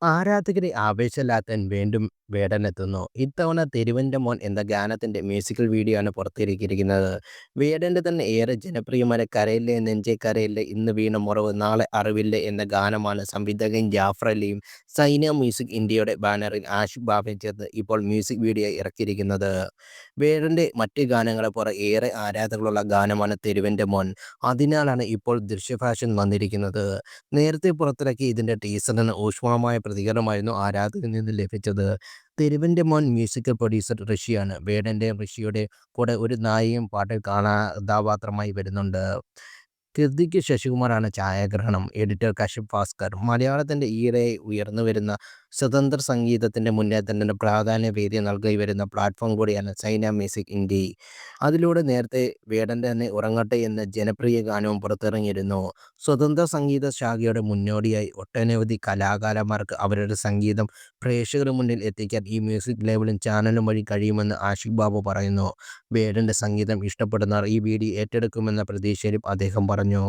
ആരാധകരെ ആവേശത്തിലാക്കാൻ വീണ്ടും വേടനെത്തുന്നു. ഇത്തവണ 'തെരുവൻ്റെ മോൻ' എന്ന ഗാനത്തിന്റെ മ്യൂസിക്കൽ വീഡിയോ ആണ് പുറത്തിറക്കിയിരിക്കുന്നത്. വേടന്റെ തന്നെ ഏറെ ജനപ്രിയമായ 'കരയില്ലേ നെഞ്ചേ കരയില്ലേ ഇന്ന് വീണ മുറിവ് നാളെ അറിവില്ലേ' എന്ന ഗാനമാണ് സംവിധായകൻ ജാഫർ അലിയും സൈന മ്യൂസിക് ഇന്ത്യയുടെ ബാനറിൽ ആഷിഖ് ബാബയും ചേർന്ന് ഇപ്പോൾ മ്യൂസിക് വീഡിയോ ഇറക്കിയിരിക്കുന്നത്. വേടന്റെ മറ്റ് ഗാനങ്ങളെപ്പോലെ ഏറെ ആരാധകരുള്ള ഗാനമാണ് 'തെരുവൻ്റെ മോൻ'. അതിനാലാണ് ഇപ്പോൾ ദൃശ്യഫാഷൻ വന്നിരിക്കുന്നത്. നേരത്തെ പുറത്തിറക്കിയ ഇതിന്റെ ടീസറിന് ഊഷ്മളമായ പ്രതികരണമായിരുന്നു ആരാധകരിൽ നിന്ന് ലഭിച്ചത്. 'തെരുവൻ്റെ മോൻ' മ്യൂസിക്കൽ പ്രൊഡ്യൂസർ ഋഷിയാണ്. വേടന്റെയും ഋഷിയുടെ കൂടെ ഒരു നായികയും പാട്ടിൽ കഥാപാത്രമായി വരുന്നുണ്ട്. കൃതിക്ക് ശശികുമാറാണ് ഛായാഗ്രഹണം. എഡിറ്റർ കശ്യപ് ഭാസ്കർ. മലയാളത്തിന്റെ ഈയിടെ ഉയർന്നുവരുന്ന സ്വതന്ത്ര സംഗീതത്തിന്റെ മുന്നേറ്റത്തിന് പ്രാധാന്യവേദി നൽകി വരുന്ന പ്ലാറ്റ്ഫോം കൂടിയാണ് സൈന മ്യൂസിക് ഇന്ത്യ. അതിലൂടെ നേരത്തെ വേടന്റെ തന്നെ 'ഉറങ്ങട്ടെ' എന്ന ജനപ്രിയ ഗാനവും പുറത്തിറങ്ങിയിരുന്നു. സ്വതന്ത്ര സംഗീത ശാഖയുടെ മുന്നോടിയായി ഒട്ടനവധി കലാകാരന്മാർക്ക് അവരുടെ സംഗീതം പ്രേക്ഷകരുടെ മുന്നിൽ എത്തിക്കാൻ ഈ മ്യൂസിക് ലേബലും ചാനലും വഴി കഴിയുമെന്ന് ആഷിഖ് ബാബു പറയുന്നു. വേടന്റെ സംഗീതം ഇഷ്ടപ്പെടുന്നവർ ഈ വീഡിയോ ഏറ്റെടുക്കുമെന്ന പ്രതീക്ഷയിലും അദ്ദേഹം പറഞ്ഞു.